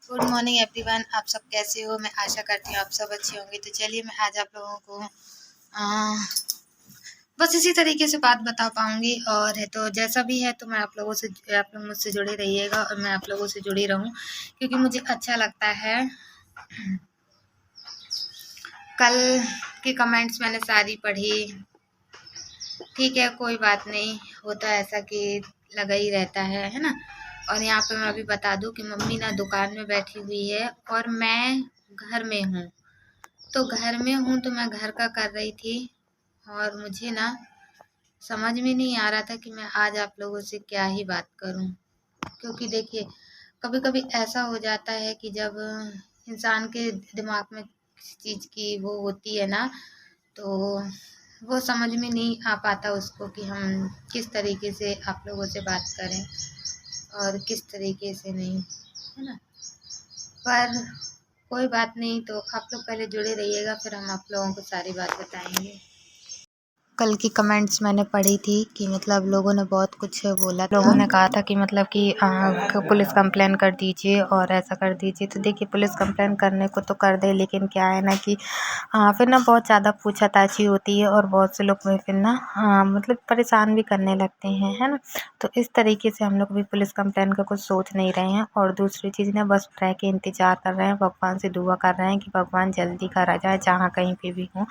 Good morning everyone. आप सब कैसे हो? मैं आशा करती हूँ आप सब अच्छे होंगे। तो चलिए मैं आज आप लोगों को बस इसी तरीके से बात बता पाऊँगी और है तो जैसा भी है तो मैं आप लोगों से आप लोग मुझसे जुड़े रहिएगा और मैं आप लोगों से जुड़ी रहूँ क्योंकि मुझे अच्छा लगता है। कल की कमेंट्स मैंने सारी पढ़ी। ठीक है, कोई बात नहीं, होता ऐसा कि लगा ही रहता है ना। और यहाँ पे मैं अभी बता दूँ कि मम्मी ना दुकान में बैठी हुई है और मैं घर में हूँ। तो घर में हूँ तो मैं घर का कर रही थी और मुझे ना समझ में नहीं आ रहा था कि मैं आज आप लोगों से क्या ही बात करूँ। क्योंकि देखिए, कभी कभी ऐसा हो जाता है कि जब इंसान के दिमाग में किसी चीज़ की वो होती है ना, तो वो समझ में नहीं आ पाता उसको कि हम किस तरीके से आप लोगों से बात करें और किस तरीके से नहीं, है ना। पर कोई बात नहीं, तो आप लोग पहले जुड़े रहिएगा, फिर हम आप लोगों को सारी बात बताएंगे। कल की कमेंट्स मैंने पढ़ी थी कि मतलब लोगों ने बहुत कुछ बोला, लोगों ने कहा था कि मतलब कि पुलिस कंप्लेन कर दीजिए और ऐसा कर दीजिए। तो देखिए, पुलिस कंप्लेन करने को तो कर दे, लेकिन क्या है ना कि फिर ना बहुत ज़्यादा पूछताछी होती है और बहुत से लोग फिर ना मतलब परेशान भी करने लगते हैं, है ना। तो इस तरीके से हम लोग भी पुलिस कंप्लेन का कुछ सोच नहीं रहे हैं। और दूसरी चीज़ ना, बस रह के इंतज़ार कर रहे हैं, भगवान से दुआ कर रहे हैं कि भगवान जल्दी घर आ जाए, जहाँ कहीं पे भी हो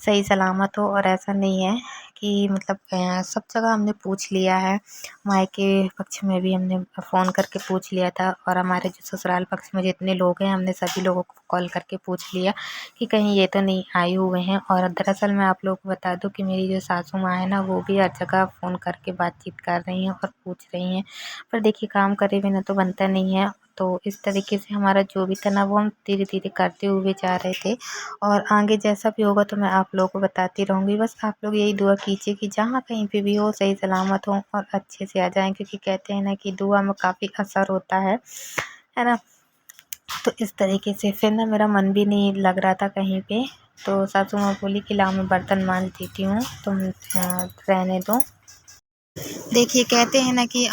सही सलामत हो। और ऐसा नहीं है कि मतलब सब जगह हमने पूछ लिया है, मायके पक्ष में भी हमने फ़ोन करके पूछ लिया था और हमारे जो ससुराल पक्ष में जितने लोग हैं हमने सभी लोगों को कॉल करके पूछ लिया कि कहीं ये तो नहीं आए हुए हैं। और दरअसल मैं आप लोगों को बता दूं कि मेरी जो सासू माँ है ना, वो भी हर जगह फ़ोन करके बातचीत कर रही हैं और पूछ रही हैं। पर देखिए, काम करे बिना तो बनता नहीं है। तो इस तरीके से हमारा जो भी था ना, वो हम धीरे धीरे करते हुए जा रहे थे और आगे जैसा भी होगा तो मैं आप लोगों को बताती रहूँगी। बस आप लोग यही दुआ कीजिए कि जहाँ कहीं पे भी हो सही सलामत हो और अच्छे से आ जाएँ, क्योंकि कहते हैं ना कि दुआ में काफ़ी असर होता है ना। तो इस तरीके से फिर ना मेरा मन भी नहीं लग रहा था कहीं पे। तो सासू माँ बोली कि लाओ मैं बर्तन मांज देती हूँ, तुम रहने दो। देखिए, कहते हैं ना कि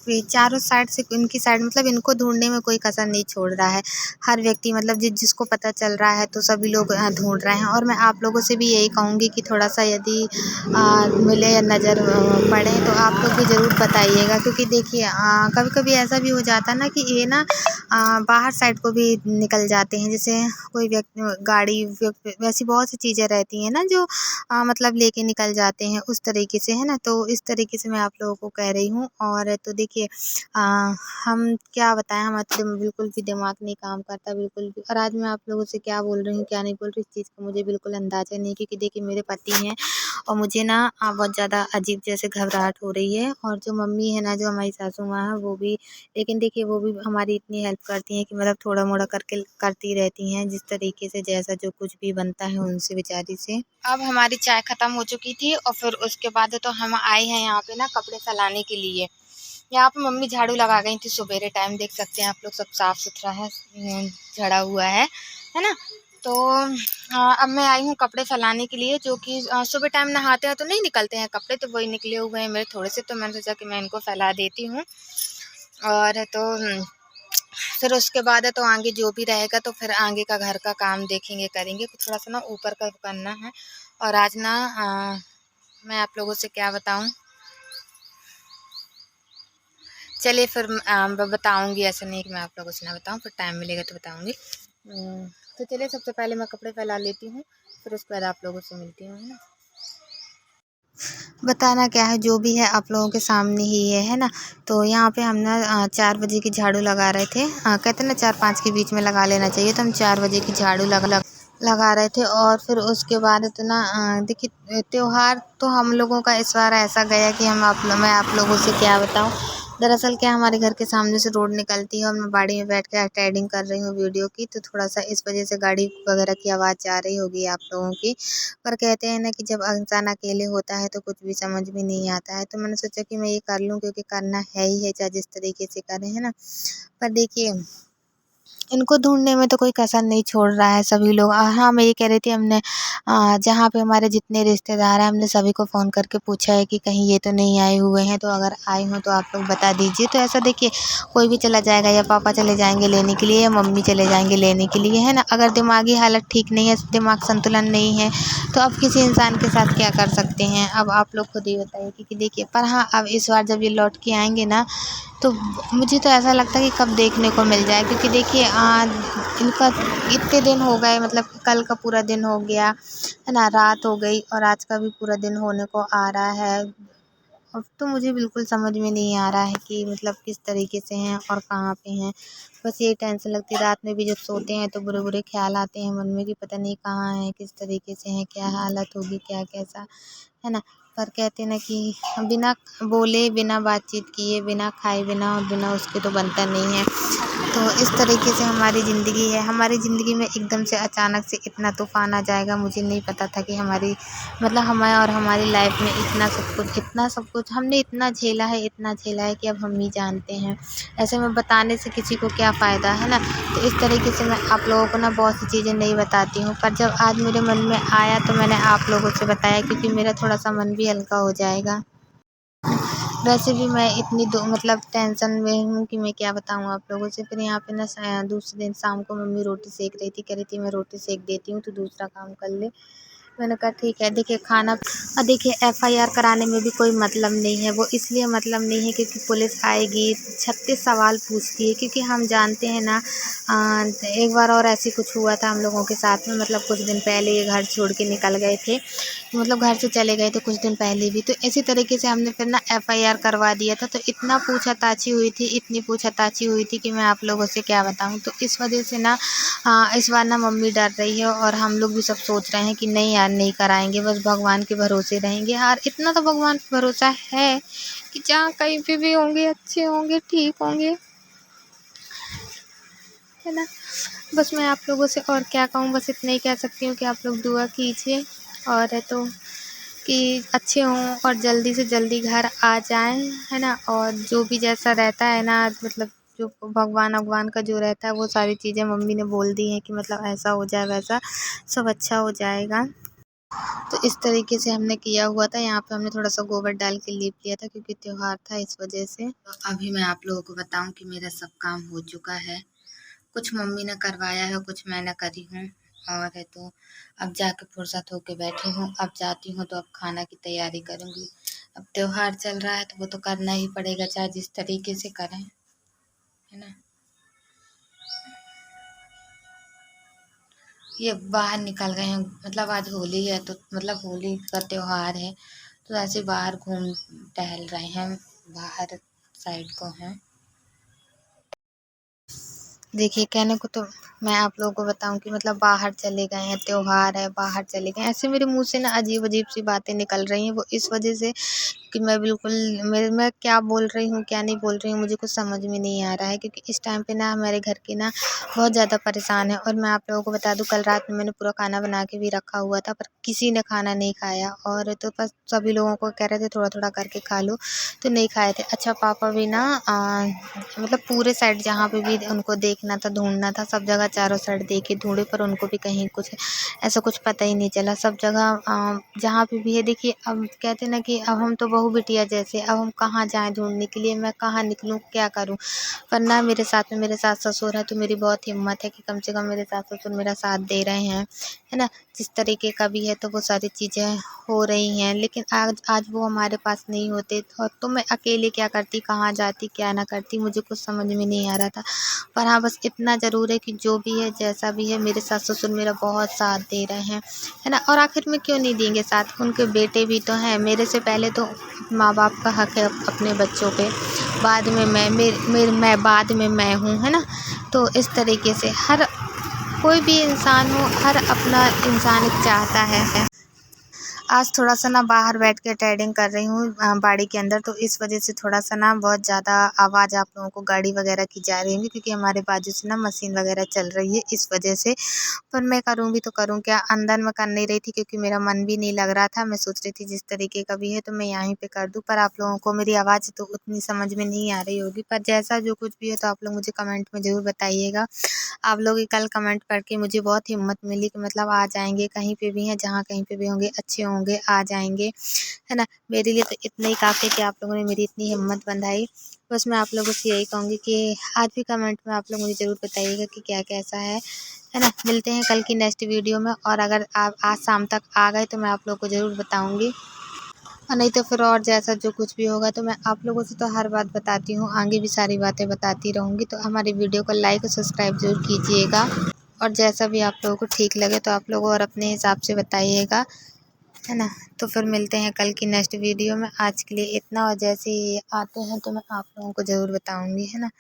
वे चारों साइड से इनकी साइड मतलब इनको ढूंढने में कोई कसर नहीं छोड़ रहा है। हर व्यक्ति मतलब जिसको पता चल रहा है तो सभी लोग ढूंढ रहे हैं। और मैं आप लोगों से भी यही कहूँगी कि थोड़ा सा यदि मिले या नज़र पड़े तो आप लोग भी ज़रूर बताइएगा। क्योंकि देखिए, कभी कभी ऐसा भी हो जाता है ना कि ये ना बाहर साइड को भी निकल जाते हैं। जैसे कोई व्यक्ति गाड़ी वैसी बहुत सी चीज़ें रहती हैं ना जो मतलब लेके निकल जाते हैं उस तरीके से, है ना। तो इस तरीके से मैं आप लोगों को कह रही हूँ। और तो देखिए, हम क्या बताएं, हमारा तो बिल्कुल भी दिमाग नहीं काम करता, बिल्कुल भी। और आज मैं आप लोगों से क्या बोल रही हूँ क्या नहीं बोल रही, इस चीज़ का मुझे बिल्कुल अंदाज़ा नहीं। क्योंकि देखिए, मेरे पति हैं और मुझे ना बहुत ज़्यादा अजीब जैसे घबराहट हो रही है। और जो मम्मी है ना, जो हमारी सासू माँ है, वो भी, लेकिन देखिए वो भी हमारी इतनी हेल्प करती हैं कि मतलब थोड़ा मोड़ा करके करती रहती हैं, जिस तरीके से जैसा जो कुछ भी बनता है उनसे बेचारी से। अब हमारी चाय ख़त्म हो चुकी थी और फिर उसके बाद तो हम आए हैं यहाँ पे ना कपड़े फैलाने के लिए। यहाँ पे मम्मी झाड़ू लगा गई थी सुबेरे टाइम, देख सकते हैं आप लोग, सब साफ सुथरा है, झड़ा हुआ है ना। तो अब मैं आई हूँ कपड़े फैलाने के लिए, जो कि सुबह टाइम नहाते हैं तो नहीं निकलते हैं कपड़े, तो वही निकले हुए हैं मेरे थोड़े से। तो मैंने सोचा कि मैं इनको फैला देती हूँ। और तो फिर उसके बाद है तो आगे जो भी रहेगा तो फिर आगे का घर का काम देखेंगे, करेंगे। थोड़ा सा ना ऊपर का करना है। और आज ना मैं आप लोगों से क्या बताऊं, चलिए फिर बताऊंगी। ऐसा नहीं कि मैं आप लोगों से ना बताऊं, फिर टाइम मिलेगा तो बताऊंगी। तो चलिए, सबसे पहले मैं कपड़े फैला लेती हूँ, फिर उसके बाद आप लोगों से मिलती हूँ, है ना। बताना क्या है, जो भी है आप लोगों के सामने ही है ना। तो यहाँ पे हम ना 4 बजे की झाड़ू लगा रहे थे। कहते हैं ना 4-5 के बीच में लगा लेना चाहिए, तो हम 4 बजे की झाड़ू लगा रहे थे। और फिर उसके बाद इतना देखिए, त्योहार तो हम लोगों का इस बार ऐसा गया कि मैं आप लोगों से क्या बताऊं। दरअसल क्या, हमारे घर के सामने से रोड निकलती है और मैं बाड़ी में बैठ के एडिटिंग कर रही हूँ वीडियो की, तो थोड़ा सा इस वजह से गाड़ी वगैरह की आवाज़ जा रही होगी आप लोगों की। पर कहते हैं ना कि जब इंसान अकेले होता है तो कुछ भी समझ में नहीं आता है। तो मैंने सोचा कि मैं ये कर लूँ, क्योंकि करना है ही है, चाहे जिस तरीके से करें, है ना। पर देखिए, इनको ढूंढने में तो कोई कसर नहीं छोड़ रहा है सभी लोग। हाँ, मैं ये कह रही थी, हमने जहाँ पे हमारे जितने रिश्तेदार हैं हमने सभी को फ़ोन करके पूछा है कि कहीं ये तो नहीं आए हुए हैं, तो अगर आए हों तो आप लोग बता दीजिए। तो ऐसा देखिए, कोई भी चला जाएगा, या पापा चले जाएंगे लेने के लिए, या मम्मी चले जाएंगे लेने के लिए, है ना। अगर दिमागी हालत ठीक नहीं है, दिमाग संतुलन नहीं है, तो अब किसी इंसान के साथ क्या कर सकते हैं। अब आप लोग खुद ही बताइए, क्योंकि देखिए, पर हाँ, अब इस बार जब ये लौट के आएंगे ना, तो मुझे तो ऐसा लगता है कि कब देखने को मिल जाए। क्योंकि देखिए, इनका इतने दिन हो गए, मतलब कल का पूरा दिन हो गया, है ना, रात हो गई, और आज का भी पूरा दिन होने को आ रहा है। अब तो मुझे बिल्कुल समझ में नहीं आ रहा है कि मतलब किस तरीके से हैं और कहाँ पे हैं। बस यही टेंशन लगती है, रात में भी जब सोते हैं तो बुरे बुरे ख्याल आते हैं मन में कि पता नहीं कहाँ हैं, किस तरीके से हैं, क्या हालत होगी, क्या कैसा, है ना। पर कहते ना कि बिना बोले, बिना बातचीत किए, बिना खाए, बिना और बिना उसके तो बनता नहीं है। तो इस तरीके से हमारी ज़िंदगी है। हमारी ज़िंदगी में एकदम से अचानक से इतना तूफ़ान आ जाएगा, मुझे नहीं पता था कि हमारी मतलब हमें और हमारी लाइफ में इतना सब कुछ हमने इतना झेला है, इतना झेला है कि अब हम ही जानते हैं। ऐसे में बताने से किसी को क्या फ़ायदा, है ना। तो इस तरीके से मैं आप लोगों को ना बहुत सी चीज़ें नहीं बताती हूँ, पर जब आज मेरे मन में आया तो मैंने आप लोगों से बताया, क्योंकि मेरा थोड़ा-सा मन भी हल्का हो जाएगा। वैसे भी मैं इतनी मतलब टेंशन में हूँ कि मैं क्या बताऊँ आप लोगों से। फिर यहाँ पे ना दूसरे दिन शाम को मम्मी रोटी सेक रही थी, कह रही थी मैं रोटी सेक देती हूँ, तो दूसरा काम कर ले। मैंने कहा ठीक है। देखिए, खाना और देखिए, एफआईआर कराने में भी कोई मतलब नहीं है। वो इसलिए मतलब नहीं है क्योंकि पुलिस आएगी, 36 सवाल पूछती है, क्योंकि हम जानते हैं ना। एक बार और ऐसे कुछ हुआ था हम लोगों के साथ में, मतलब कुछ दिन पहले ये घर छोड़ के निकल गए थे, मतलब घर से चले गए थे कुछ दिन पहले भी। तो इसी तरीके से हमने फिर ना एफआईआर करवा दिया था। तो इतना पूछताछी हुई थी, इतनी पूछताछी हुई थी कि मैं आप लोगों से क्या बताऊँ। तो इस वजह से ना इस बार ना मम्मी डर रही है, और हम लोग भी सब सोच रहे हैं कि नहीं यार, नहीं कराएंगे, बस भगवान के भरोसे रहेंगे। यार इतना तो भगवान पे भरोसा है कि जहाँ कहीं पे भी होंगे, अच्छे होंगे, ठीक होंगे, है ना। बस मैं आप लोगों से और क्या कहूँ, बस इतना ही कह सकती हूँ कि आप लोग दुआ कीजिए, और है तो कि अच्छे हों और जल्दी से जल्दी घर आ जाएं, है ना। और जो भी जैसा रहता है ना, मतलब जो भगवान का जो रहता है, वो सारी चीज़ें मम्मी ने बोल दी हैं कि मतलब ऐसा हो जाए, वैसा सब अच्छा हो जाएगा। तो इस तरीके से हमने किया हुआ था। यहाँ पे हमने थोड़ा-सा गोबर डाल के लीप लिया था, क्योंकि त्योहार था इस वजह से। तो अभी मैं आप लोगों को बताऊँ कि मेरा सब काम हो चुका है। कुछ मम्मी ने करवाया है, कुछ मैंने करी हूँ, और है तो अब जाके फुर्सत होके बैठी हूँ। अब जाती हूँ तो अब खाना की तैयारी करूँगी। अब त्योहार चल रहा है तो वो तो करना ही पड़ेगा, चाहे जिस तरीके से करें, है ना। ये बाहर निकल गए हैं, मतलब आज होली है, तो मतलब होली का त्योहार है, तो ऐसे बाहर घूम टहल रहे हैं, बाहर साइड को हैं। देखिए, कहने को तो मैं आप लोगों को बताऊँ कि मतलब बाहर चले गए हैं, त्योहार है, बाहर चले गए हैं। ऐसे मेरे मुँह से ना अजीब-अजीब सी बातें निकल रही हैं, वो इस वजह से कि मैं बिल्कुल मैं क्या बोल रही हूँ, क्या नहीं बोल रही हूँ, मुझे कुछ समझ में नहीं आ रहा है। क्योंकि इस टाइम पे ना हमारे घर के ना बहुत ज़्यादा परेशान हैं, और मैं आप लोगों को बता दूँ, कल रात में मैंने पूरा खाना बना के भी रखा हुआ था, पर किसी ने खाना नहीं खाया, और तो बस सभी लोगों को कह रहे थे थोड़ा-थोड़ा करके खा लो, तो नहीं खाए थे। अच्छा, पापा भी ना मतलब पूरे साइड जहाँ पे भी उनको देखना था, ढूँढना था, सब जगह चारों साइड देखे, ढूँढे, पर उनको भी कहीं कुछ ऐसा कुछ पता ही नहीं चला। सब जगह जहाँ पे भी है, देखिए, अब कहते हैं ना कि अब हम तो बहू बिटिया जैसे, अब हम कहाँ जाएँ ढूँढने के लिए, मैं कहाँ निकलूँ, क्या करूँ? पर ना मेरे साथ में मेरे सास-ससुर हैं, तो मेरी बहुत हिम्मत है कि कम से कम मेरे सास-ससुर मेरा साथ दे रहे हैं, है ना? जिस तरीके का भी है, तो वो सारी चीज़ें हो रही हैं। लेकिन आज आज वो हमारे पास नहीं होते, तो मैं अकेले क्या करती, कहाँ जाती, क्या ना करती, मुझे कुछ समझ में नहीं आ रहा था। पर हाँ, बस इतना ज़रूर है कि जो भी है, जैसा भी है, मेरे सास-ससुर मेरा बहुत साथ दे रहे हैं, है ना। और आखिर में क्यों नहीं देंगे साथ, उनके बेटे भी तो हैं। मेरे से पहले तो माँ-बाप का हक है अपने बच्चों पे, बाद में मैं बाद में मैं हूँ, है ना। तो इस तरीके से हर कोई भी इंसान हो, हर अपना इंसान एक चाहता है। आज थोड़ा सा ना बाहर बैठ के ट्रेडिंग कर रही हूँ बाड़ी के अंदर, तो इस वजह से थोड़ा सा ना बहुत ज़्यादा आवाज़ आप लोगों को गाड़ी वगैरह की जा रही होंगी, क्योंकि हमारे बाजू से ना मशीन वगैरह चल रही है इस वजह से। पर मैं करूँ भी तो करूँ क्या, अंदर में कर नहीं रही थी क्योंकि मेरा मन भी नहीं लग रहा था। मैं सोच रही थी जिस तरीके का भी है तो मैं यहीं पे कर दूँ, पर आप लोगों को मेरी आवाज़ तो उतनी समझ में नहीं आ रही होगी। पर जैसा जो कुछ भी है तो आप लोग मुझे कमेंट में ज़रूर बताइएगा। आप लोग की कल कमेंट पढ़ के मुझे बहुत हिम्मत मिली कि मतलब आ जाएंगे, कहीं पे भी हैं, जहाँ कहीं पे भी होंगे अच्छे होंगे, आ जाएंगे, है ना। मेरे लिए तो इतना ही काफ़ी कि आप लोगों ने मेरी इतनी हिम्मत बंधाई। बस मैं आप लोगों से यही कहूँगी कि आज भी कमेंट में आप लोग मुझे ज़रूर बताइएगा कि क्या कैसा है ना। मिलते हैं कल की नेक्स्ट वीडियो में, और अगर आप आज शाम तक आ गए तो मैं आप लोग को ज़रूर बताऊँगी, और नहीं तो फिर और जैसा जो कुछ भी होगा तो मैं आप लोगों से तो हर बात बताती हूँ, आगे भी सारी बातें बताती रहूँगी। तो हमारी वीडियो को लाइक और सब्सक्राइब ज़रूर कीजिएगा, और जैसा भी आप लोगों को ठीक लगे तो आप लोग और अपने हिसाब से बताइएगा, है ना। तो फिर मिलते हैं कल की नेक्स्ट वीडियो में। आज के लिए इतना, और जैसे ही आते हैं तो मैं आप लोगों को ज़रूर बताऊँगी, है ना।